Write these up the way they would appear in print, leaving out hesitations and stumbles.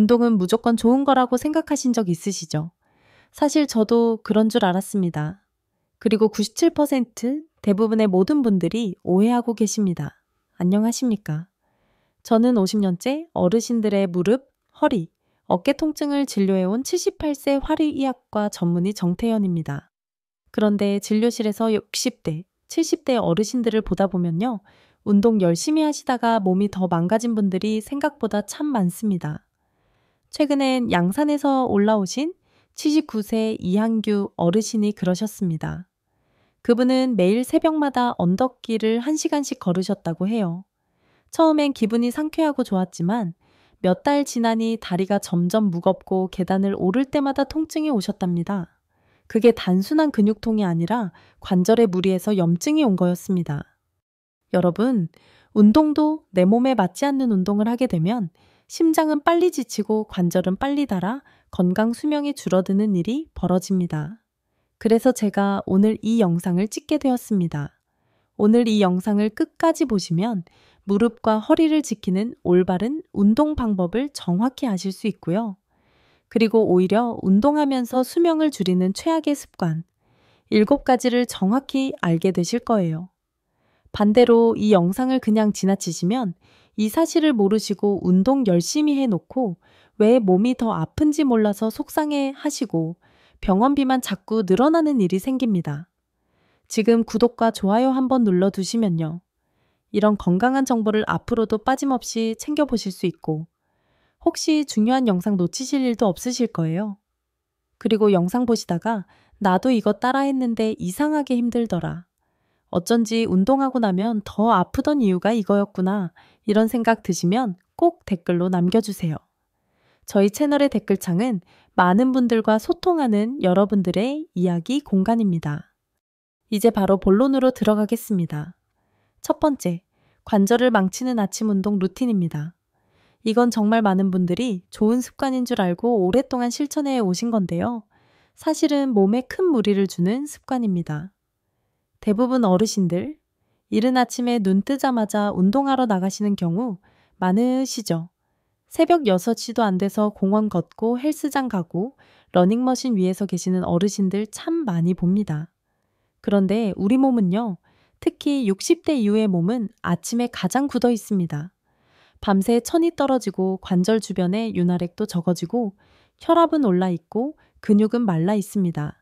운동은 무조건 좋은 거라고 생각하신 적 있으시죠? 사실 저도 그런 줄 알았습니다. 그리고 97% 대부분의 모든 분들이 오해하고 계십니다. 안녕하십니까? 저는 50년째 어르신들의 무릎, 허리, 어깨 통증을 진료해온 78세 화리의학과 전문의 정태현입니다. 그런데 진료실에서 60대, 70대 어르신들을 보다 보면요. 운동 열심히 하시다가 몸이 더 망가진 분들이 생각보다 참 많습니다. 최근엔 양산에서 올라오신 79세 이한규 어르신이 그러셨습니다. 그분은 매일 새벽마다 언덕길을 1시간씩 걸으셨다고 해요. 처음엔 기분이 상쾌하고 좋았지만 몇 달 지나니 다리가 점점 무겁고 계단을 오를 때마다 통증이 오셨답니다. 그게 단순한 근육통이 아니라 관절에 무리해서 염증이 온 거였습니다. 여러분, 운동도 내 몸에 맞지 않는 운동을 하게 되면 심장은 빨리 지치고 관절은 빨리 닳아 건강 수명이 줄어드는 일이 벌어집니다. 그래서 제가 오늘 이 영상을 찍게 되었습니다. 오늘 이 영상을 끝까지 보시면 무릎과 허리를 지키는 올바른 운동 방법을 정확히 아실 수 있고요. 그리고 오히려 운동하면서 수명을 줄이는 최악의 습관, 7가지를 정확히 알게 되실 거예요. 반대로 이 영상을 그냥 지나치시면 이 사실을 모르시고 운동 열심히 해놓고 왜 몸이 더 아픈지 몰라서 속상해 하시고 병원비만 자꾸 늘어나는 일이 생깁니다. 지금 구독과 좋아요 한번 눌러두시면요. 이런 건강한 정보를 앞으로도 빠짐없이 챙겨보실 수 있고 혹시 중요한 영상 놓치실 일도 없으실 거예요. 그리고 영상 보시다가 나도 이거 따라했는데 이상하게 힘들더라. 어쩐지 운동하고 나면 더 아프던 이유가 이거였구나. 이런 생각 드시면 꼭 댓글로 남겨주세요. 저희 채널의 댓글창은 많은 분들과 소통하는 여러분들의 이야기 공간입니다. 이제 바로 본론으로 들어가겠습니다. 첫 번째, 관절을 망치는 아침 운동 루틴입니다. 이건 정말 많은 분들이 좋은 습관인 줄 알고 오랫동안 실천해 오신 건데요. 사실은 몸에 큰 무리를 주는 습관입니다. 대부분 어르신들, 이른 아침에 눈 뜨자마자 운동하러 나가시는 경우 많으시죠? 새벽 6시도 안 돼서 공원 걷고 헬스장 가고 러닝머신 위에서 계시는 어르신들 참 많이 봅니다. 그런데 우리 몸은요, 특히 60대 이후의 몸은 아침에 가장 굳어 있습니다. 밤새 천이 떨어지고 관절 주변에 윤활액도 적어지고 혈압은 올라 있고 근육은 말라 있습니다.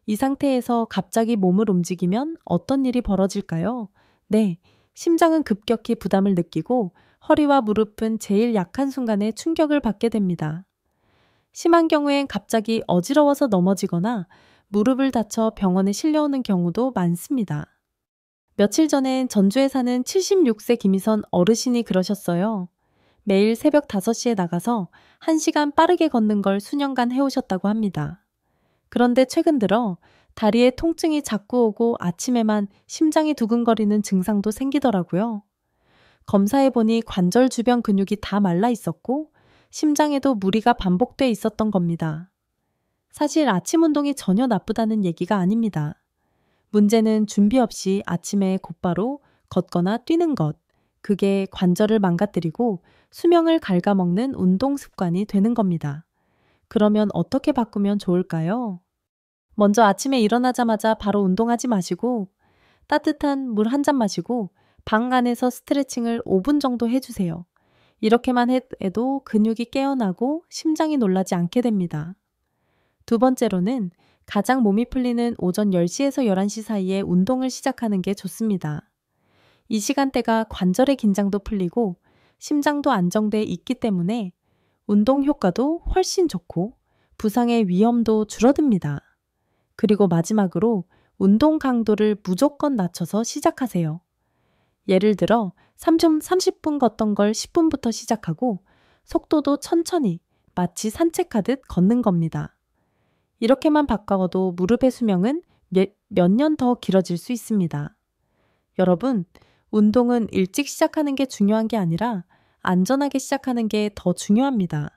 이 상태에서 갑자기 몸을 움직이면 어떤 일이 벌어질까요? 네, 심장은 급격히 부담을 느끼고 허리와 무릎은 제일 약한 순간에 충격을 받게 됩니다. 심한 경우엔 갑자기 어지러워서 넘어지거나 무릎을 다쳐 병원에 실려오는 경우도 많습니다. 며칠 전엔 전주에 사는 76세 김희선 어르신이 그러셨어요. 매일 새벽 5시에 나가서 1시간 빠르게 걷는 걸 수년간 해오셨다고 합니다. 그런데 최근 들어 다리에 통증이 자꾸 오고 아침에만 심장이 두근거리는 증상도 생기더라고요. 검사해보니 관절 주변 근육이 다 말라 있었고 심장에도 무리가 반복돼 있었던 겁니다. 사실 아침 운동이 전혀 나쁘다는 얘기가 아닙니다. 문제는 준비 없이 아침에 곧바로 걷거나 뛰는 것, 그게 관절을 망가뜨리고 수명을 갉아먹는 운동 습관이 되는 겁니다. 그러면 어떻게 바꾸면 좋을까요? 먼저 아침에 일어나자마자 바로 운동하지 마시고 따뜻한 물 한 잔 마시고 방 안에서 스트레칭을 5분 정도 해주세요. 이렇게만 해도 근육이 깨어나고 심장이 놀라지 않게 됩니다. 두 번째로는 가장 몸이 풀리는 오전 10시에서 11시 사이에 운동을 시작하는 게 좋습니다. 이 시간대가 관절의 긴장도 풀리고 심장도 안정돼 있기 때문에 운동 효과도 훨씬 좋고 부상의 위험도 줄어듭니다. 그리고 마지막으로 운동 강도를 무조건 낮춰서 시작하세요. 예를 들어 30분 걷던 걸 10분부터 시작하고 속도도 천천히 마치 산책하듯 걷는 겁니다. 이렇게만 바꿔도 무릎의 수명은 몇 년 더 길어질 수 있습니다. 여러분, 운동은 일찍 시작하는 게 중요한 게 아니라 안전하게 시작하는 게 더 중요합니다.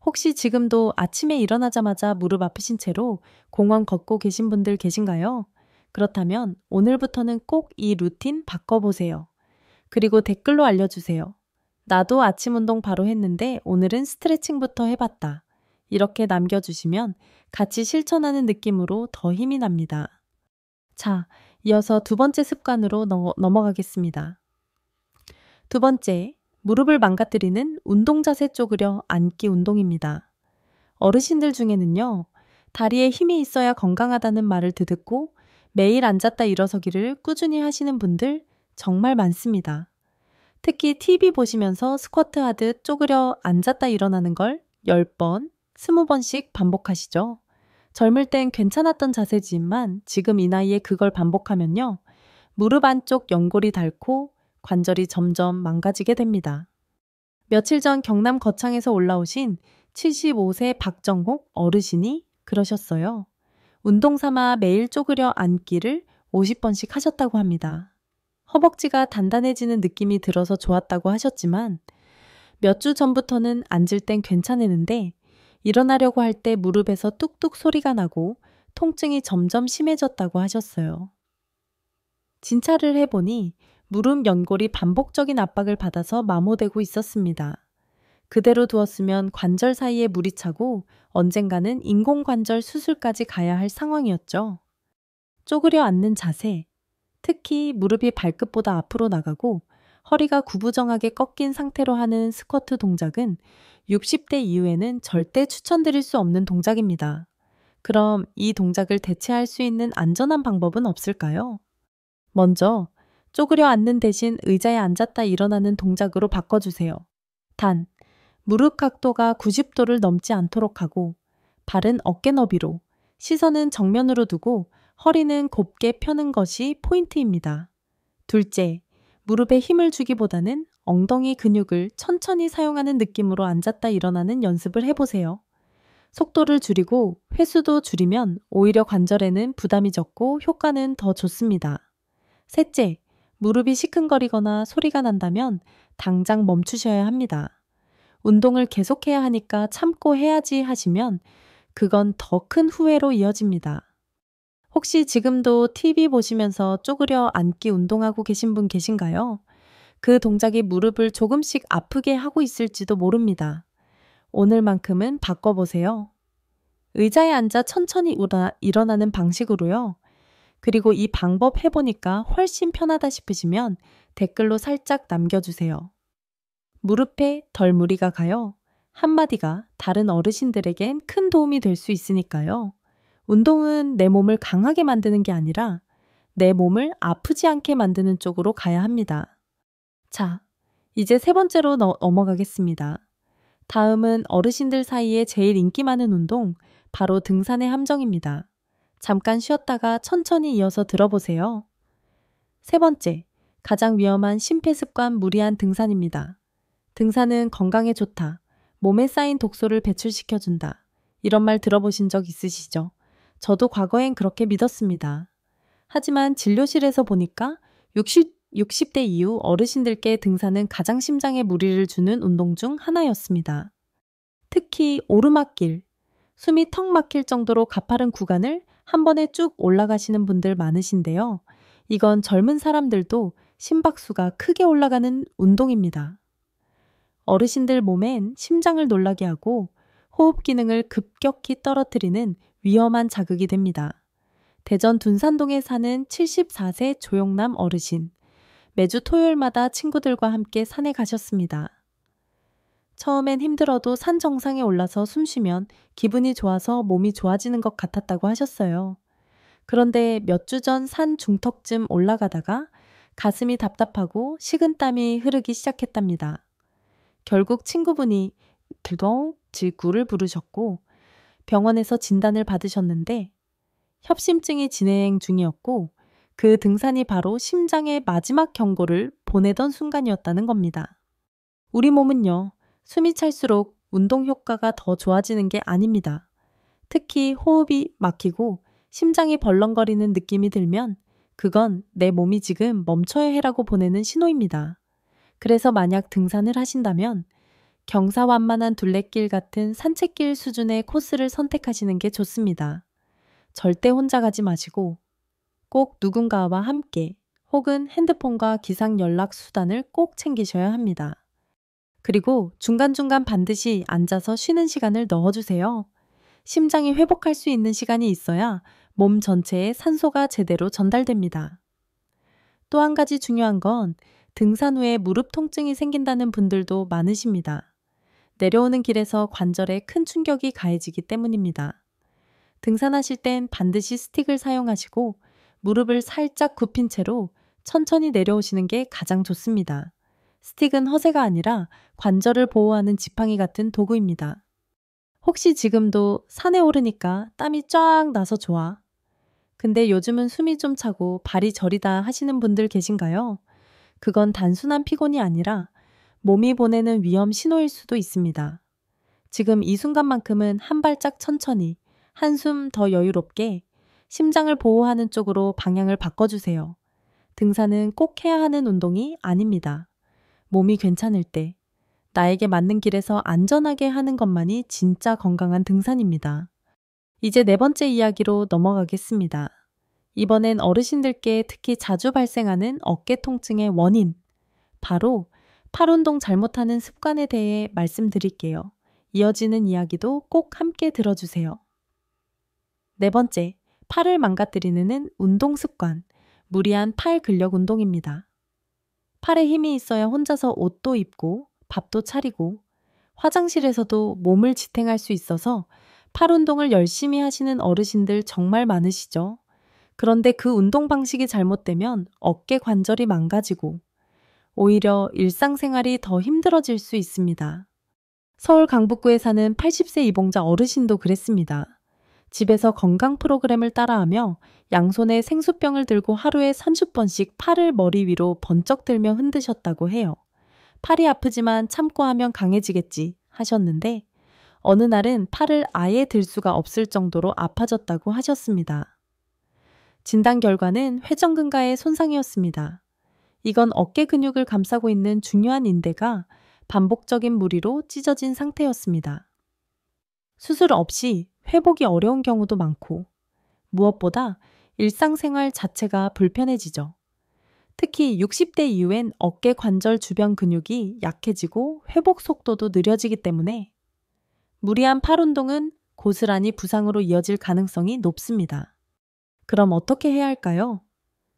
혹시 지금도 아침에 일어나자마자 무릎 아프신 채로 공원 걷고 계신 분들 계신가요? 그렇다면 오늘부터는 꼭 이 루틴 바꿔보세요. 그리고 댓글로 알려주세요. 나도 아침 운동 바로 했는데 오늘은 스트레칭부터 해봤다. 이렇게 남겨주시면 같이 실천하는 느낌으로 더 힘이 납니다. 자, 이어서 두 번째 습관으로 넘어가겠습니다. 두 번째, 무릎을 망가뜨리는 운동 자세 쪼그려 앉기 운동입니다. 어르신들 중에는요, 다리에 힘이 있어야 건강하다는 말을 듣고 매일 앉았다 일어서기를 꾸준히 하시는 분들 정말 많습니다. 특히 TV 보시면서 스쿼트 하듯 쪼그려 앉았다 일어나는 걸 10번, 20번씩 반복하시죠. 젊을 땐 괜찮았던 자세지만 지금 이 나이에 그걸 반복하면요, 무릎 안쪽 연골이 닳고 관절이 점점 망가지게 됩니다. 며칠 전 경남 거창에서 올라오신 75세 박정옥 어르신이 그러셨어요. 운동 삼아 매일 쪼그려 앉기를 50번씩 하셨다고 합니다. 허벅지가 단단해지는 느낌이 들어서 좋았다고 하셨지만 몇 주 전부터는 앉을 땐 괜찮았는데 일어나려고 할 때 무릎에서 뚝뚝 소리가 나고 통증이 점점 심해졌다고 하셨어요. 진찰을 해보니 무릎 연골이 반복적인 압박을 받아서 마모되고 있었습니다. 그대로 두었으면 관절 사이에 물이 차고 언젠가는 인공관절 수술까지 가야 할 상황이었죠. 쪼그려 앉는 자세, 특히 무릎이 발끝보다 앞으로 나가고 허리가 구부정하게 꺾인 상태로 하는 스쿼트 동작은 60대 이후에는 절대 추천드릴 수 없는 동작입니다. 그럼 이 동작을 대체할 수 있는 안전한 방법은 없을까요? 먼저 쪼그려 앉는 대신 의자에 앉았다 일어나는 동작으로 바꿔주세요. 단, 무릎 각도가 90도를 넘지 않도록 하고 발은 어깨 너비로, 시선은 정면으로 두고 허리는 곱게 펴는 것이 포인트입니다. 둘째, 무릎에 힘을 주기보다는 엉덩이 근육을 천천히 사용하는 느낌으로 앉았다 일어나는 연습을 해보세요. 속도를 줄이고 횟수도 줄이면 오히려 관절에는 부담이 적고 효과는 더 좋습니다. 셋째, 무릎이 시큰거리거나 소리가 난다면 당장 멈추셔야 합니다. 운동을 계속해야 하니까 참고 해야지 하시면 그건 더 큰 후회로 이어집니다. 혹시 지금도 TV 보시면서 쪼그려 앉기 운동하고 계신 분 계신가요? 그 동작이 무릎을 조금씩 아프게 하고 있을지도 모릅니다. 오늘만큼은 바꿔보세요. 의자에 앉아 천천히 일어나는 방식으로요. 그리고 이 방법 해보니까 훨씬 편하다 싶으시면 댓글로 살짝 남겨주세요. 무릎에 덜 무리가 가요. 한마디가 다른 어르신들에겐 큰 도움이 될 수 있으니까요. 운동은 내 몸을 강하게 만드는 게 아니라 내 몸을 아프지 않게 만드는 쪽으로 가야 합니다. 자, 이제 세 번째로 넘어가겠습니다. 다음은 어르신들 사이에 제일 인기 많은 운동, 바로 등산의 함정입니다. 잠깐 쉬었다가 천천히 이어서 들어보세요. 세 번째, 가장 위험한 심폐습관 무리한 등산입니다. 등산은 건강에 좋다. 몸에 쌓인 독소를 배출시켜준다. 이런 말 들어보신 적 있으시죠? 저도 과거엔 그렇게 믿었습니다. 하지만 진료실에서 보니까 60대 이후 어르신들께 등산은 가장 심장에 무리를 주는 운동 중 하나였습니다. 특히 오르막길, 숨이 턱 막힐 정도로 가파른 구간을 한 번에 쭉 올라가시는 분들 많으신데요. 이건 젊은 사람들도 심박수가 크게 올라가는 운동입니다. 어르신들 몸엔 심장을 놀라게 하고 호흡 기능을 급격히 떨어뜨리는 위험한 자극이 됩니다. 대전 둔산동에 사는 74세 조용남 어르신. 매주 토요일마다 친구들과 함께 산에 가셨습니다. 처음엔 힘들어도 산 정상에 올라서 숨 쉬면 기분이 좋아서 몸이 좋아지는 것 같았다고 하셨어요. 그런데 몇 주 전 산 중턱쯤 올라가다가 가슴이 답답하고 식은땀이 흐르기 시작했답니다. 결국 친구분이 지구를 부르셨고 병원에서 진단을 받으셨는데 협심증이 진행 중이었고 그 등산이 바로 심장의 마지막 경고를 보내던 순간이었다는 겁니다. 우리 몸은요, 숨이 찰수록 운동 효과가 더 좋아지는 게 아닙니다. 특히 호흡이 막히고 심장이 벌렁거리는 느낌이 들면 그건 내 몸이 지금 멈춰야 해라고 보내는 신호입니다. 그래서 만약 등산을 하신다면 경사완만한 둘레길 같은 산책길 수준의 코스를 선택하시는 게 좋습니다. 절대 혼자 가지 마시고 꼭 누군가와 함께 혹은 핸드폰과 기상 연락 수단을 꼭 챙기셔야 합니다. 그리고 중간중간 반드시 앉아서 쉬는 시간을 넣어주세요. 심장이 회복할 수 있는 시간이 있어야 몸 전체에 산소가 제대로 전달됩니다. 또 한 가지 중요한 건 등산 후에 무릎 통증이 생긴다는 분들도 많으십니다. 내려오는 길에서 관절에 큰 충격이 가해지기 때문입니다. 등산하실 땐 반드시 스틱을 사용하시고 무릎을 살짝 굽힌 채로 천천히 내려오시는 게 가장 좋습니다. 스틱은 허세가 아니라 관절을 보호하는 지팡이 같은 도구입니다. 혹시 지금도 산에 오르니까 땀이 쫙 나서 좋아. 근데 요즘은 숨이 좀 차고 발이 저리다 하시는 분들 계신가요? 그건 단순한 피곤이 아니라 몸이 보내는 위험 신호일 수도 있습니다. 지금 이 순간만큼은 한 발짝 천천히, 한숨 더 여유롭게 심장을 보호하는 쪽으로 방향을 바꿔주세요. 등산은 꼭 해야 하는 운동이 아닙니다. 몸이 괜찮을 때, 나에게 맞는 길에서 안전하게 하는 것만이 진짜 건강한 등산입니다. 이제 네 번째 이야기로 넘어가겠습니다. 이번엔 어르신들께 특히 자주 발생하는 어깨 통증의 원인, 바로 팔 운동 잘못하는 습관에 대해 말씀드릴게요. 이어지는 이야기도 꼭 함께 들어주세요. 네 번째, 팔을 망가뜨리는 운동 습관, 무리한 팔 근력 운동입니다. 팔에 힘이 있어야 혼자서 옷도 입고 밥도 차리고 화장실에서도 몸을 지탱할 수 있어서 팔 운동을 열심히 하시는 어르신들 정말 많으시죠? 그런데 그 운동 방식이 잘못되면 어깨 관절이 망가지고 오히려 일상생활이 더 힘들어질 수 있습니다. 서울 강북구에 사는 80세 이봉자 어르신도 그랬습니다. 집에서 건강 프로그램을 따라하며 양손에 생수병을 들고 하루에 30번씩 팔을 머리 위로 번쩍 들며 흔드셨다고 해요. 팔이 아프지만 참고 하면 강해지겠지 하셨는데 어느 날은 팔을 아예 들 수가 없을 정도로 아파졌다고 하셨습니다. 진단 결과는 회전근가의 손상이었습니다. 이건 어깨 근육을 감싸고 있는 중요한 인대가 반복적인 무리로 찢어진 상태였습니다. 수술 없이 회복이 어려운 경우도 많고 무엇보다 일상생활 자체가 불편해지죠. 특히 60대 이후엔 어깨 관절 주변 근육이 약해지고 회복 속도도 느려지기 때문에 무리한 팔 운동은 고스란히 부상으로 이어질 가능성이 높습니다. 그럼 어떻게 해야 할까요?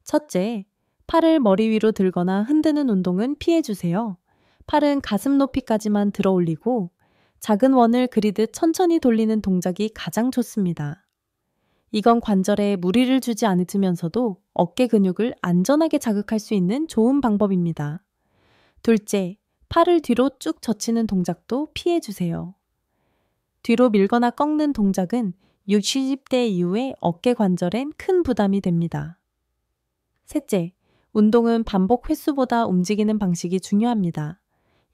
첫째, 팔을 머리 위로 들거나 흔드는 운동은 피해주세요. 팔은 가슴 높이까지만 들어 올리고 작은 원을 그리듯 천천히 돌리는 동작이 가장 좋습니다. 이건 관절에 무리를 주지 않으면서도 어깨 근육을 안전하게 자극할 수 있는 좋은 방법입니다. 둘째, 팔을 뒤로 쭉 젖히는 동작도 피해주세요. 뒤로 밀거나 꺾는 동작은 60대 이후에 어깨 관절엔 큰 부담이 됩니다. 셋째, 운동은 반복 횟수보다 움직이는 방식이 중요합니다.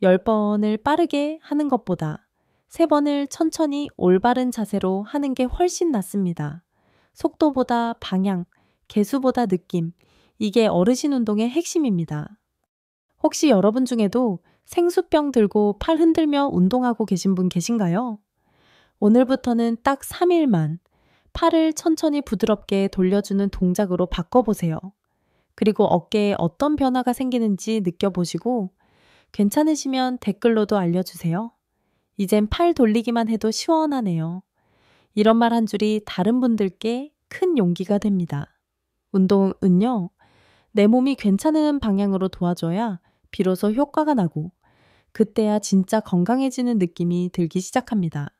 10번을 빠르게 하는 것보다 3번을 천천히 올바른 자세로 하는 게 훨씬 낫습니다. 속도보다 방향, 개수보다 느낌, 이게 어르신 운동의 핵심입니다. 혹시 여러분 중에도 생수병 들고 팔 흔들며 운동하고 계신 분 계신가요? 오늘부터는 딱 3일만 팔을 천천히 부드럽게 돌려주는 동작으로 바꿔보세요. 그리고 어깨에 어떤 변화가 생기는지 느껴보시고 괜찮으시면 댓글로도 알려주세요. 이젠 팔 돌리기만 해도 시원하네요. 이런 말 한 줄이 다른 분들께 큰 용기가 됩니다. 운동은요, 내 몸이 괜찮은 방향으로 도와줘야 비로소 효과가 나고 그때야 진짜 건강해지는 느낌이 들기 시작합니다.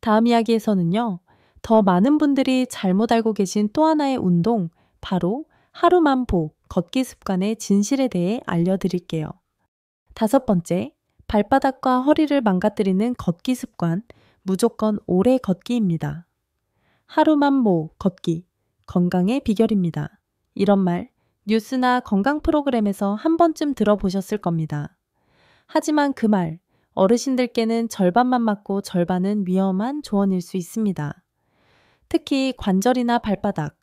다음 이야기에서는요, 더 많은 분들이 잘못 알고 계신 또 하나의 운동, 바로 하루만보 걷기 습관의 진실에 대해 알려드릴게요. 5번째, 발바닥과 허리를 망가뜨리는 걷기 습관, 무조건 오래 걷기입니다. 하루만보 걷기, 건강의 비결입니다. 이런 말, 뉴스나 건강 프로그램에서 한 번쯤 들어보셨을 겁니다. 하지만 그 말, 어르신들께는 절반만 맞고 절반은 위험한 조언일 수 있습니다. 특히 관절이나 발바닥,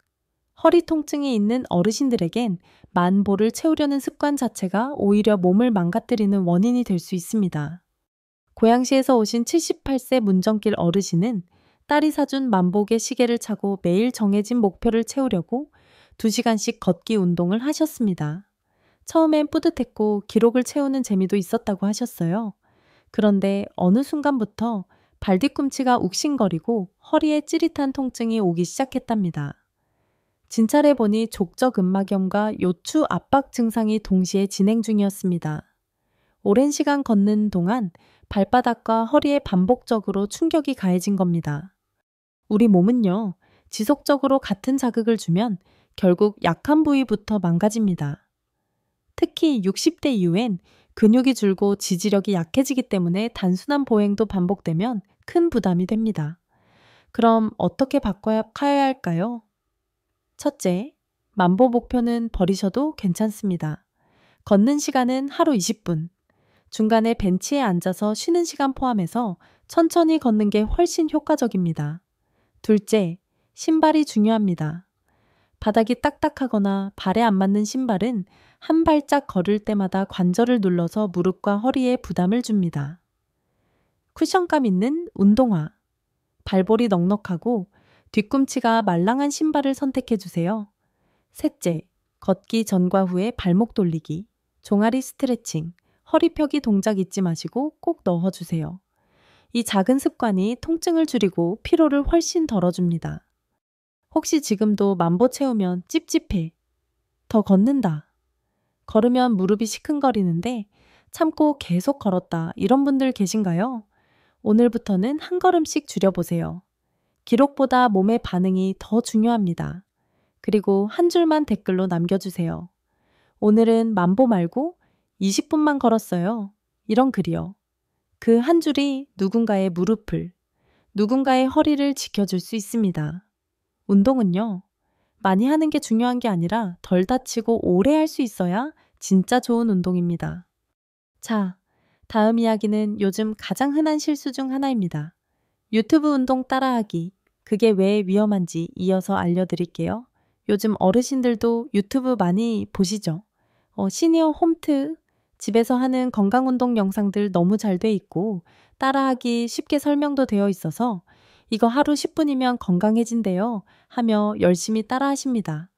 허리 통증이 있는 어르신들에겐 만보를 채우려는 습관 자체가 오히려 몸을 망가뜨리는 원인이 될 수 있습니다. 고양시에서 오신 78세 문정길 어르신은 딸이 사준 만보개 시계를 차고 매일 정해진 목표를 채우려고 2시간씩 걷기 운동을 하셨습니다. 처음엔 뿌듯했고 기록을 채우는 재미도 있었다고 하셨어요. 그런데 어느 순간부터 발 뒤꿈치가 욱신거리고 허리에 찌릿한 통증이 오기 시작했답니다. 진찰해 보니 족저근막염과 요추 압박 증상이 동시에 진행 중이었습니다. 오랜 시간 걷는 동안 발바닥과 허리에 반복적으로 충격이 가해진 겁니다. 우리 몸은요, 지속적으로 같은 자극을 주면 결국 약한 부위부터 망가집니다. 특히 60대 이후엔 근육이 줄고 지지력이 약해지기 때문에 단순한 보행도 반복되면 큰 부담이 됩니다. 그럼 어떻게 바꿔야 할까요? 첫째, 만보 목표는 버리셔도 괜찮습니다. 걷는 시간은 하루 20분, 중간에 벤치에 앉아서 쉬는 시간 포함해서 천천히 걷는 게 훨씬 효과적입니다. 둘째, 신발이 중요합니다. 바닥이 딱딱하거나 발에 안 맞는 신발은 한 발짝 걸을 때마다 관절을 눌러서 무릎과 허리에 부담을 줍니다. 쿠션감 있는 운동화, 발볼이 넉넉하고 뒤꿈치가 말랑한 신발을 선택해 주세요. 셋째, 걷기 전과 후에 발목 돌리기, 종아리 스트레칭, 허리 펴기 동작 잊지 마시고 꼭 넣어주세요. 이 작은 습관이 통증을 줄이고 피로를 훨씬 덜어줍니다. 혹시 지금도 만보 채우면 찝찝해. 더 걷는다. 걸으면 무릎이 시큰거리는데 참고 계속 걸었다. 이런 분들 계신가요? 오늘부터는 한 걸음씩 줄여보세요. 기록보다 몸의 반응이 더 중요합니다. 그리고 한 줄만 댓글로 남겨주세요. 오늘은 만보 말고 20분만 걸었어요. 이런 글이요. 그 한 줄이 누군가의 무릎을, 누군가의 허리를 지켜줄 수 있습니다. 운동은요, 많이 하는 게 중요한 게 아니라 덜 다치고 오래 할 수 있어야 진짜 좋은 운동입니다. 자, 다음 이야기는 요즘 가장 흔한 실수 중 하나입니다. 유튜브 운동 따라하기. 그게 왜 위험한지 이어서 알려드릴게요. 요즘 어르신들도 유튜브 많이 보시죠? 시니어 홈트, 집에서 하는 건강운동 영상들 너무 잘 돼 있고 따라하기 쉽게 설명도 되어 있어서 이거 하루 10분이면 건강해진대요 하며 열심히 따라하십니다.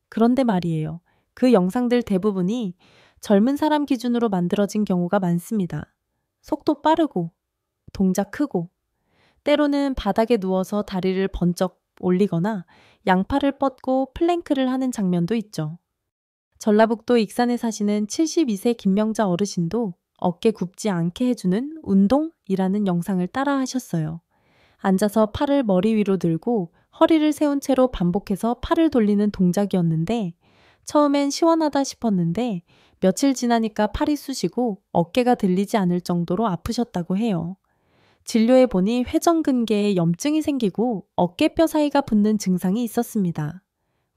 그런데 말이에요. 그 영상들 대부분이 젊은 사람 기준으로 만들어진 경우가 많습니다. 속도 빠르고 동작 크고 때로는 바닥에 누워서 다리를 번쩍 올리거나 양팔을 뻗고 플랭크를 하는 장면도 있죠. 전라북도 익산에 사시는 72세 김명자 어르신도 어깨 굽지 않게 해주는 운동이라는 영상을 따라 하셨어요. 앉아서 팔을 머리 위로 들고 허리를 세운 채로 반복해서 팔을 돌리는 동작이었는데 처음엔 시원하다 싶었는데 며칠 지나니까 팔이 쑤시고 어깨가 들리지 않을 정도로 아프셨다고 해요. 진료해 보니 회전근개에 염증이 생기고 어깨뼈 사이가 붓는 증상이 있었습니다.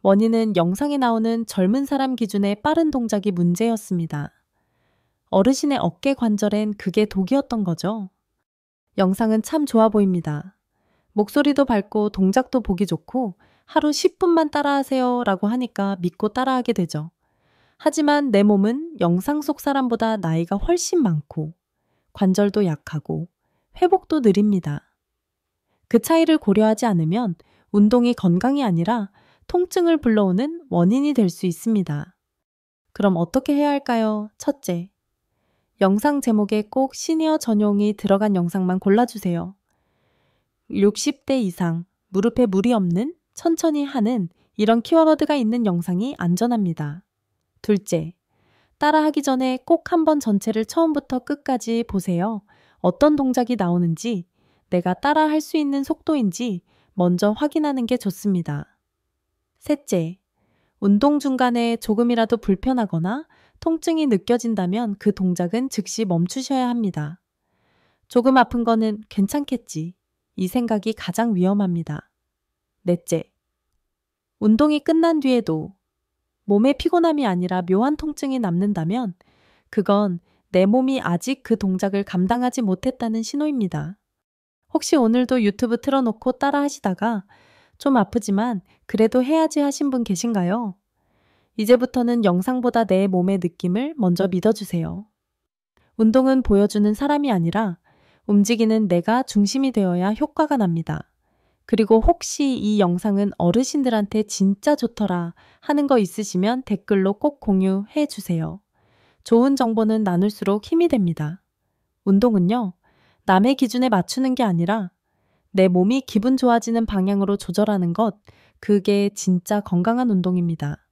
원인은 영상에 나오는 젊은 사람 기준의 빠른 동작이 문제였습니다. 어르신의 어깨 관절엔 그게 독이었던 거죠. 영상은 참 좋아 보입니다. 목소리도 밝고 동작도 보기 좋고 하루 10분만 따라하세요 라고 하니까 믿고 따라하게 되죠. 하지만 내 몸은 영상 속 사람보다 나이가 훨씬 많고 관절도 약하고 회복도 느립니다. 그 차이를 고려하지 않으면 운동이 건강이 아니라 통증을 불러오는 원인이 될 수 있습니다. 그럼 어떻게 해야 할까요? 첫째, 영상 제목에 꼭 시니어 전용이 들어간 영상만 골라주세요. 60대 이상, 무릎에 무리 없는, 천천히 하는 이런 키워드가 있는 영상이 안전합니다. 둘째, 따라하기 전에 꼭 한번 전체를 처음부터 끝까지 보세요. 어떤 동작이 나오는지, 내가 따라 할 수 있는 속도인지 먼저 확인하는 게 좋습니다. 셋째, 운동 중간에 조금이라도 불편하거나 통증이 느껴진다면 그 동작은 즉시 멈추셔야 합니다. 조금 아픈 거는 괜찮겠지. 이 생각이 가장 위험합니다. 넷째, 운동이 끝난 뒤에도 몸의 피곤함이 아니라 묘한 통증이 남는다면 그건 내 몸이 아직 그 동작을 감당하지 못했다는 신호입니다. 혹시 오늘도 유튜브 틀어놓고 따라 하시다가 좀 아프지만 그래도 해야지 하신 분 계신가요? 이제부터는 영상보다 내 몸의 느낌을 먼저 믿어주세요. 운동은 보여주는 사람이 아니라 움직이는 내가 중심이 되어야 효과가 납니다. 그리고 혹시 이 영상은 어르신들한테 진짜 좋더라 하는 거 있으시면 댓글로 꼭 공유해 주세요. 좋은 정보는 나눌수록 힘이 됩니다. 운동은요, 남의 기준에 맞추는 게 아니라 내 몸이 기분 좋아지는 방향으로 조절하는 것, 그게 진짜 건강한 운동입니다.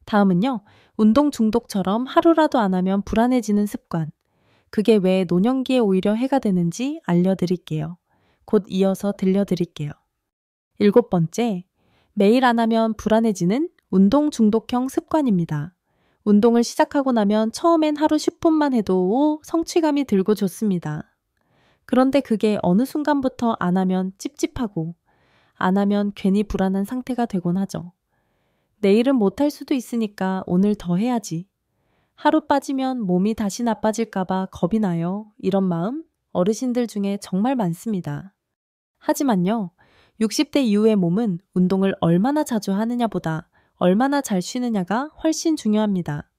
다음은요, 운동 중독처럼 하루라도 안 하면 불안해지는 습관. 그게 왜 노년기에 오히려 해가 되는지 알려드릴게요. 곧 이어서 들려드릴게요. 7번째, 매일 안 하면 불안해지는 운동 중독형 습관입니다. 운동을 시작하고 나면 처음엔 하루 10분만 해도 성취감이 들고 좋습니다. 그런데 그게 어느 순간부터 안 하면 찝찝하고 안 하면 괜히 불안한 상태가 되곤 하죠. 내일은 못할 수도 있으니까 오늘 더 해야지. 하루 빠지면 몸이 다시 나빠질까봐 겁이 나요. 이런 마음 어르신들 중에 정말 많습니다. 하지만요, 60대 이후의 몸은 운동을 얼마나 자주 하느냐보다 얼마나 잘 쉬느냐가 훨씬 중요합니다.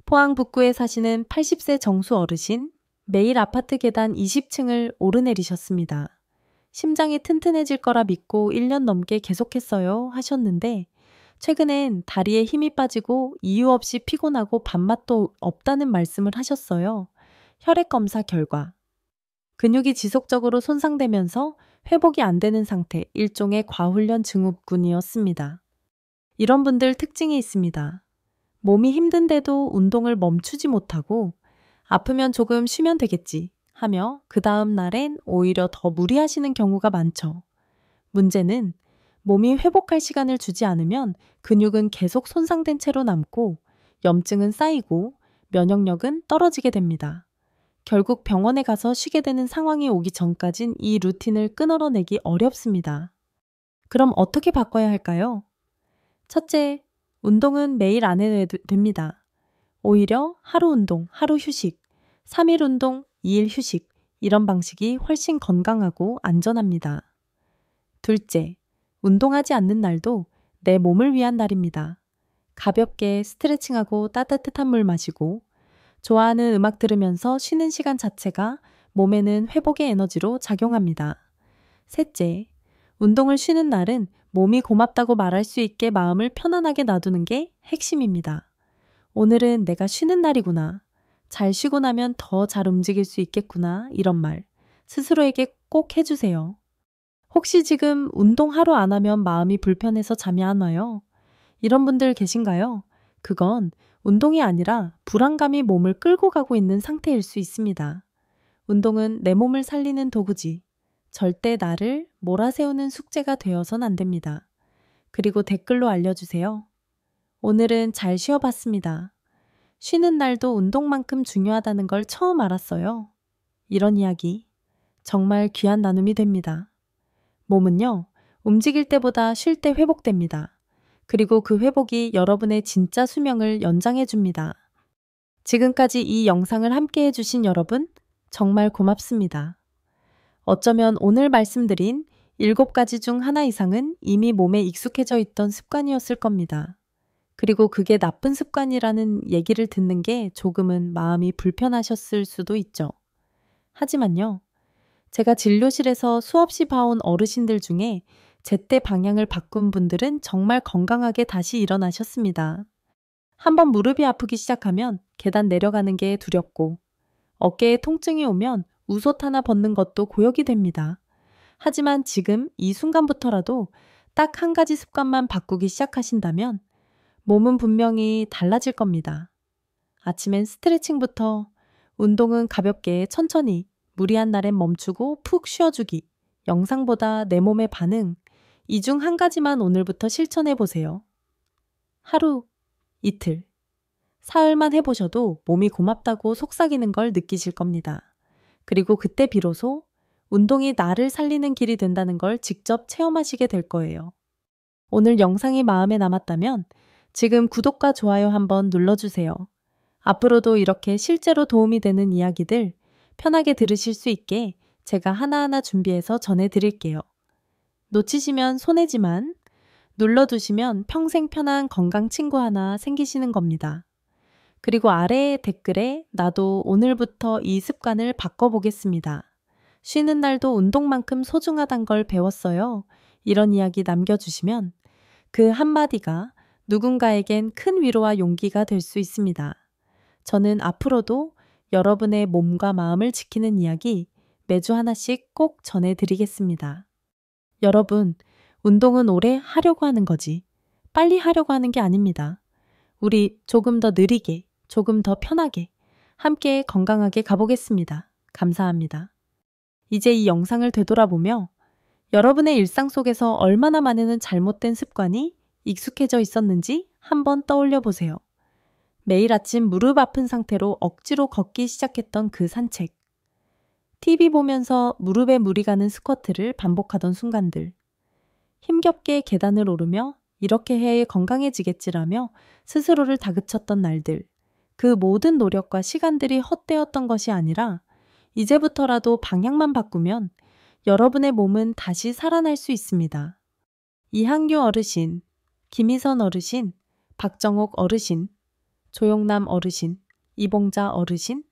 포항 북구에 사시는 80세 정수 어르신, 매일 아파트 계단 20층을 오르내리셨습니다. 심장이 튼튼해질 거라 믿고 1년 넘게 계속했어요 하셨는데 최근엔 다리에 힘이 빠지고 이유 없이 피곤하고 밥맛도 없다는 말씀을 하셨어요. 혈액 검사 결과 근육이 지속적으로 손상되면서 회복이 안 되는 상태, 일종의 과훈련 증후군이었습니다. 이런 분들 특징이 있습니다. 몸이 힘든데도 운동을 멈추지 못하고 아프면 조금 쉬면 되겠지 하며 그 다음 날엔 오히려 더 무리하시는 경우가 많죠. 문제는 몸이 회복할 시간을 주지 않으면 근육은 계속 손상된 채로 남고 염증은 쌓이고 면역력은 떨어지게 됩니다. 결국 병원에 가서 쉬게 되는 상황이 오기 전까진 이 루틴을 끊어내기 어렵습니다. 그럼 어떻게 바꿔야 할까요? 첫째, 운동은 매일 안 해도 됩니다. 오히려 하루 운동, 하루 휴식, 3일 운동, 2일 휴식, 이런 방식이 훨씬 건강하고 안전합니다. 둘째, 운동하지 않는 날도 내 몸을 위한 날입니다. 가볍게 스트레칭하고 따뜻한 물 마시고 좋아하는 음악 들으면서 쉬는 시간 자체가 몸에는 회복의 에너지로 작용합니다. 셋째, 운동을 쉬는 날은 몸이 고맙다고 말할 수 있게 마음을 편안하게 놔두는 게 핵심입니다. 오늘은 내가 쉬는 날이구나. 잘 쉬고 나면 더 잘 움직일 수 있겠구나. 이런 말 스스로에게 꼭 해주세요. 혹시 지금 운동 하루 안 하면 마음이 불편해서 잠이 안 와요? 이런 분들 계신가요? 그건 운동이 아니라 불안감이 몸을 끌고 가고 있는 상태일 수 있습니다. 운동은 내 몸을 살리는 도구지 절대 나를 몰아세우는 숙제가 되어선 안 됩니다. 그리고 댓글로 알려주세요. 오늘은 잘 쉬어봤습니다. 쉬는 날도 운동만큼 중요하다는 걸 처음 알았어요. 이런 이야기 정말 귀한 나눔이 됩니다. 몸은요, 움직일 때보다 쉴 때 회복됩니다. 그리고 그 회복이 여러분의 진짜 수명을 연장해 줍니다. 지금까지 이 영상을 함께 해주신 여러분 정말 고맙습니다. 어쩌면 오늘 말씀드린 7가지 중 하나 이상은 이미 몸에 익숙해져 있던 습관이었을 겁니다. 그리고 그게 나쁜 습관이라는 얘기를 듣는 게 조금은 마음이 불편하셨을 수도 있죠. 하지만요, 제가 진료실에서 수없이 봐온 어르신들 중에 제때 방향을 바꾼 분들은 정말 건강하게 다시 일어나셨습니다. 한번 무릎이 아프기 시작하면 계단 내려가는 게 두렵고 어깨에 통증이 오면 우솥 하나 벗는 것도 고역이 됩니다. 하지만 지금 이 순간부터라도 딱 한 가지 습관만 바꾸기 시작하신다면 몸은 분명히 달라질 겁니다. 아침엔 스트레칭부터 운동은 가볍게 천천히 무리한 날엔 멈추고 푹 쉬어주기, 영상보다 내 몸의 반응, 이 중 한 가지만 오늘부터 실천해 보세요. 하루, 이틀, 사흘만 해보셔도 몸이 고맙다고 속삭이는 걸 느끼실 겁니다. 그리고 그때 비로소 운동이 나를 살리는 길이 된다는 걸 직접 체험하시게 될 거예요. 오늘 영상이 마음에 남았다면 지금 구독과 좋아요 한번 눌러주세요. 앞으로도 이렇게 실제로 도움이 되는 이야기들 편하게 들으실 수 있게 제가 하나하나 준비해서 전해드릴게요. 놓치시면 손해지만 눌러두시면 평생 편한 건강 친구 하나 생기시는 겁니다. 그리고 아래 댓글에 나도 오늘부터 이 습관을 바꿔보겠습니다. 쉬는 날도 운동만큼 소중하단 걸 배웠어요. 이런 이야기 남겨주시면 그 한마디가 누군가에겐 큰 위로와 용기가 될 수 있습니다. 저는 앞으로도 여러분의 몸과 마음을 지키는 이야기 매주 하나씩 꼭 전해드리겠습니다. 여러분, 운동은 오래 하려고 하는 거지 빨리 하려고 하는 게 아닙니다. 우리 조금 더 느리게, 조금 더 편하게, 함께 건강하게 가보겠습니다. 감사합니다. 이제 이 영상을 되돌아보며 여러분의 일상 속에서 얼마나 많은 잘못된 습관이 익숙해져 있었는지 한번 떠올려 보세요. 매일 아침 무릎 아픈 상태로 억지로 걷기 시작했던 그 산책. TV 보면서 무릎에 무리 가는 스쿼트를 반복하던 순간들. 힘겹게 계단을 오르며 이렇게 해야 건강해지겠지라며 스스로를 다그쳤던 날들. 그 모든 노력과 시간들이 헛되었던 것이 아니라 이제부터라도 방향만 바꾸면 여러분의 몸은 다시 살아날 수 있습니다. 이항규 어르신, 김희선 어르신, 박정옥 어르신, 조용남 어르신, 이봉자 어르신,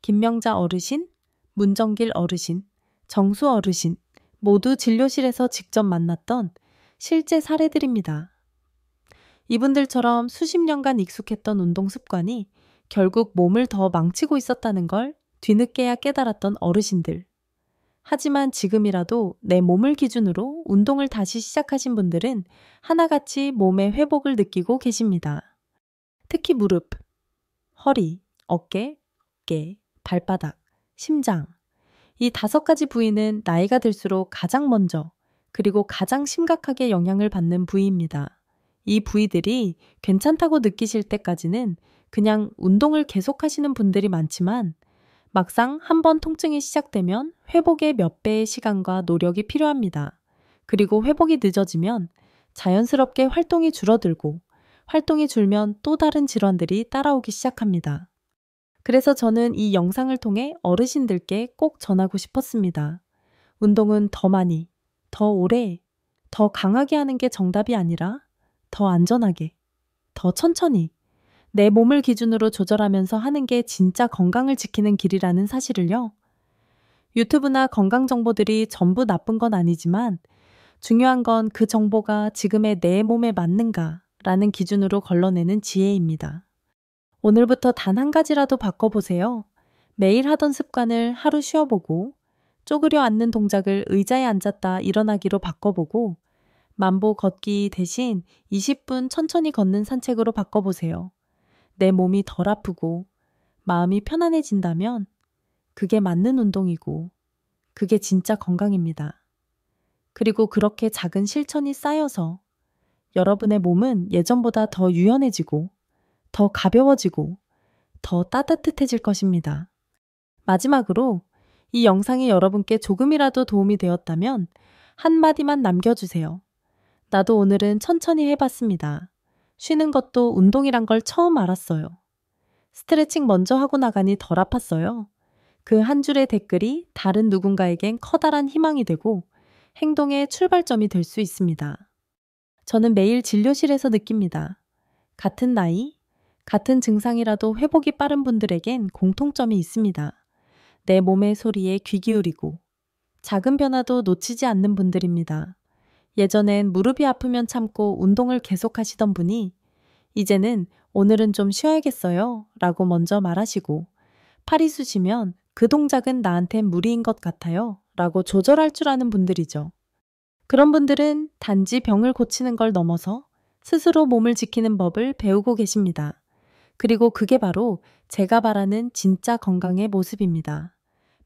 김명자 어르신, 문정길 어르신, 정수 어르신 모두 진료실에서 직접 만났던 실제 사례들입니다. 이분들처럼 수십 년간 익숙했던 운동 습관이 결국 몸을 더 망치고 있었다는 걸 뒤늦게야 깨달았던 어르신들. 하지만 지금이라도 내 몸을 기준으로 운동을 다시 시작하신 분들은 하나같이 몸의 회복을 느끼고 계십니다. 특히 무릎, 허리, 어깨, 발바닥, 심장. 이 5가지 부위는 나이가 들수록 가장 먼저 그리고 가장 심각하게 영향을 받는 부위입니다. 이 부위들이 괜찮다고 느끼실 때까지는 그냥 운동을 계속하시는 분들이 많지만 막상 한번 통증이 시작되면 회복에 몇 배의 시간과 노력이 필요합니다. 그리고 회복이 늦어지면 자연스럽게 활동이 줄어들고 활동이 줄면 또 다른 질환들이 따라오기 시작합니다. 그래서 저는 이 영상을 통해 어르신들께 꼭 전하고 싶었습니다. 운동은 더 많이, 더 오래, 더 강하게 하는 게 정답이 아니라 더 안전하게, 더 천천히 내 몸을 기준으로 조절하면서 하는 게 진짜 건강을 지키는 길이라는 사실을요. 유튜브나 건강 정보들이 전부 나쁜 건 아니지만 중요한 건 그 정보가 지금의 내 몸에 맞는가라는 기준으로 걸러내는 지혜입니다. 오늘부터 단 한 가지라도 바꿔보세요. 매일 하던 습관을 하루 쉬어보고 쪼그려 앉는 동작을 의자에 앉았다 일어나기로 바꿔보고 만보 걷기 대신 20분 천천히 걷는 산책으로 바꿔보세요. 내 몸이 덜 아프고 마음이 편안해진다면 그게 맞는 운동이고 그게 진짜 건강입니다. 그리고 그렇게 작은 실천이 쌓여서 여러분의 몸은 예전보다 더 유연해지고 더 가벼워지고 더 따뜻해질 것입니다. 마지막으로 이 영상이 여러분께 조금이라도 도움이 되었다면 한마디만 남겨주세요. 나도 오늘은 천천히 해봤습니다. 쉬는 것도 운동이란 걸 처음 알았어요. 스트레칭 먼저 하고 나가니 덜 아팠어요. 그 한 줄의 댓글이 다른 누군가에겐 커다란 희망이 되고 행동의 출발점이 될 수 있습니다. 저는 매일 진료실에서 느낍니다. 같은 나이, 같은 증상이라도 회복이 빠른 분들에겐 공통점이 있습니다. 내 몸의 소리에 귀 기울이고 작은 변화도 놓치지 않는 분들입니다. 예전엔 무릎이 아프면 참고 운동을 계속하시던 분이 이제는 오늘은 좀 쉬어야겠어요 라고 먼저 말하시고 팔이 쑤시면 그 동작은 나한텐 무리인 것 같아요 라고 조절할 줄 아는 분들이죠. 그런 분들은 단지 병을 고치는 걸 넘어서 스스로 몸을 지키는 법을 배우고 계십니다. 그리고 그게 바로 제가 바라는 진짜 건강의 모습입니다.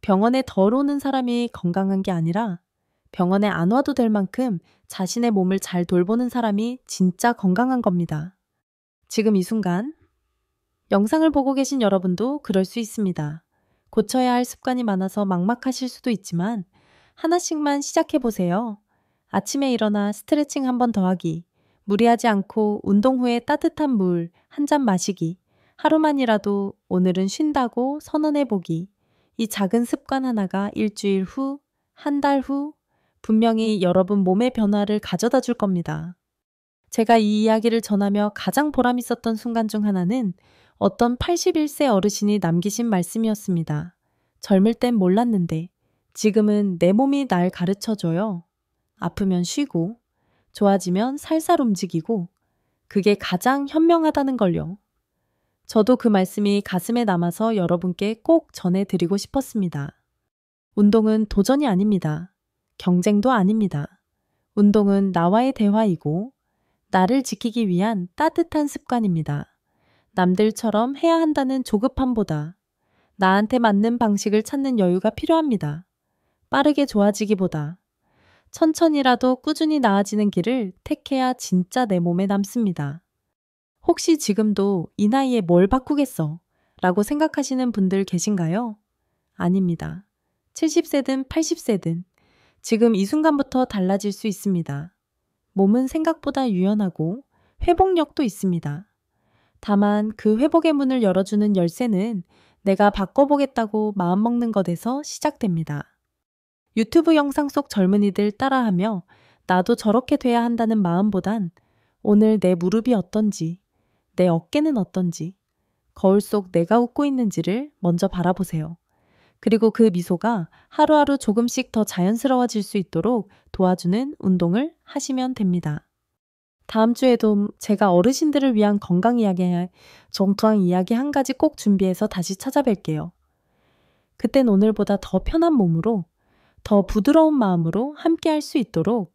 병원에 덜 오는 사람이 건강한 게 아니라 병원에 안 와도 될 만큼 자신의 몸을 잘 돌보는 사람이 진짜 건강한 겁니다. 지금 이 순간 영상을 보고 계신 여러분도 그럴 수 있습니다. 고쳐야 할 습관이 많아서 막막하실 수도 있지만 하나씩만 시작해보세요. 아침에 일어나 스트레칭 한 번 더 하기, 무리하지 않고 운동 후에 따뜻한 물 한 잔 마시기, 하루만이라도 오늘은 쉰다고 선언해보기. 이 작은 습관 하나가 일주일 후, 한 달 후 분명히 여러분 몸의 변화를 가져다 줄 겁니다. 제가 이 이야기를 전하며 가장 보람 있었던 순간 중 하나는 어떤 81세 어르신이 남기신 말씀이었습니다. 젊을 땐 몰랐는데 지금은 내 몸이 날 가르쳐줘요. 아프면 쉬고, 좋아지면 살살 움직이고, 그게 가장 현명하다는 걸요. 저도 그 말씀이 가슴에 남아서 여러분께 꼭 전해드리고 싶었습니다. 운동은 도전이 아닙니다. 경쟁도 아닙니다. 운동은 나와의 대화이고, 나를 지키기 위한 따뜻한 습관입니다. 남들처럼 해야 한다는 조급함보다 나한테 맞는 방식을 찾는 여유가 필요합니다. 빠르게 좋아지기보다 천천히라도 꾸준히 나아지는 길을 택해야 진짜 내 몸에 남습니다. 혹시 지금도 이 나이에 뭘 바꾸겠어? 라고 생각하시는 분들 계신가요? 아닙니다. 70세든 80세든 지금 이 순간부터 달라질 수 있습니다. 몸은 생각보다 유연하고 회복력도 있습니다. 다만 그 회복의 문을 열어주는 열쇠는 내가 바꿔보겠다고 마음먹는 것에서 시작됩니다. 유튜브 영상 속 젊은이들 따라하며 나도 저렇게 돼야 한다는 마음보단 오늘 내 무릎이 어떤지, 내 어깨는 어떤지, 거울 속 내가 웃고 있는지를 먼저 바라보세요. 그리고 그 미소가 하루하루 조금씩 더 자연스러워질 수 있도록 도와주는 운동을 하시면 됩니다. 다음 주에도 제가 어르신들을 위한 건강 이야기, 정통한 이야기 한 가지 꼭 준비해서 다시 찾아뵐게요. 그땐 오늘보다 더 편한 몸으로, 더 부드러운 마음으로 함께 할 수 있도록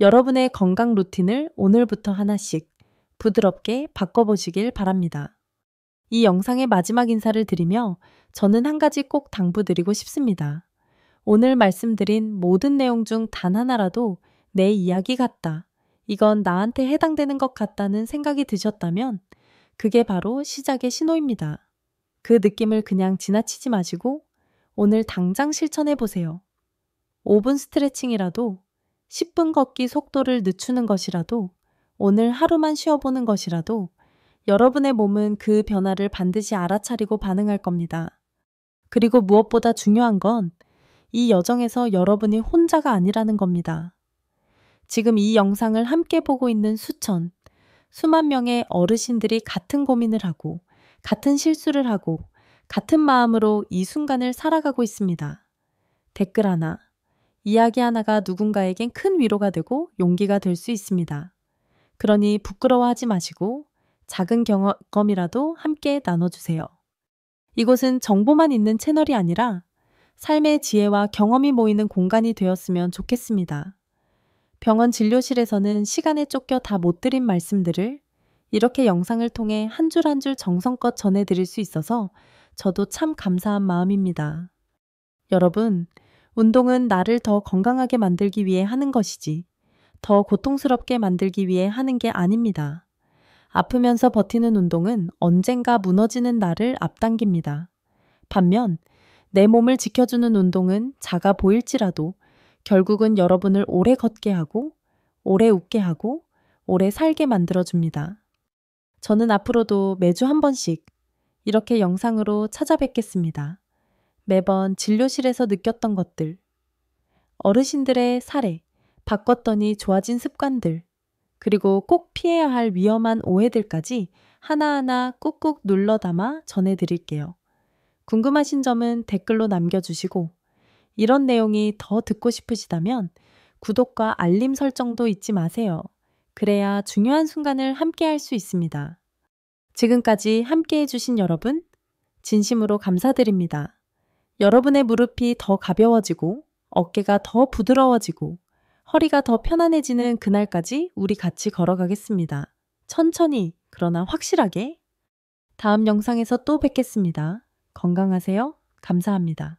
여러분의 건강 루틴을 오늘부터 하나씩 부드럽게 바꿔보시길 바랍니다. 이 영상의 마지막 인사를 드리며 저는 한 가지 꼭 당부드리고 싶습니다. 오늘 말씀드린 모든 내용 중 단 하나라도 내 이야기 같다, 이건 나한테 해당되는 것 같다는 생각이 드셨다면 그게 바로 시작의 신호입니다. 그 느낌을 그냥 지나치지 마시고 오늘 당장 실천해 보세요. 5분 스트레칭이라도, 10분 걷기 속도를 늦추는 것이라도, 오늘 하루만 쉬어보는 것이라도 여러분의 몸은 그 변화를 반드시 알아차리고 반응할 겁니다. 그리고 무엇보다 중요한 건 이 여정에서 여러분이 혼자가 아니라는 겁니다. 지금 이 영상을 함께 보고 있는 수만 명의 어르신들이 같은 고민을 하고, 같은 실수를 하고, 같은 마음으로 이 순간을 살아가고 있습니다. 댓글 하나, 이야기 하나가 누군가에겐 큰 위로가 되고 용기가 될 수 있습니다. 그러니 부끄러워하지 마시고 작은 경험이라도 함께 나눠주세요. 이곳은 정보만 있는 채널이 아니라 삶의 지혜와 경험이 모이는 공간이 되었으면 좋겠습니다. 병원 진료실에서는 시간에 쫓겨 다 못 드린 말씀들을 이렇게 영상을 통해 한 줄 한 줄 정성껏 전해드릴 수 있어서 저도 참 감사한 마음입니다. 여러분, 운동은 나를 더 건강하게 만들기 위해 하는 것이지 더 고통스럽게 만들기 위해 하는 게 아닙니다. 아프면서 버티는 운동은 언젠가 무너지는 나를 앞당깁니다. 반면 내 몸을 지켜주는 운동은 작아 보일지라도 결국은 여러분을 오래 걷게 하고, 오래 웃게 하고, 오래 살게 만들어줍니다. 저는 앞으로도 매주 한 번씩 이렇게 영상으로 찾아뵙겠습니다. 매번 진료실에서 느꼈던 것들, 어르신들의 사례, 바꿨더니 좋아진 습관들, 그리고 꼭 피해야 할 위험한 오해들까지 하나하나 꾹꾹 눌러 담아 전해드릴게요. 궁금하신 점은 댓글로 남겨주시고 이런 내용이 더 듣고 싶으시다면 구독과 알림 설정도 잊지 마세요. 그래야 중요한 순간을 함께 할 수 있습니다. 지금까지 함께 해주신 여러분, 진심으로 감사드립니다. 여러분의 무릎이 더 가벼워지고 어깨가 더 부드러워지고 허리가 더 편안해지는 그날까지 우리 같이 걸어가겠습니다. 천천히, 그러나 확실하게. 다음 영상에서 또 뵙겠습니다. 건강하세요. 감사합니다.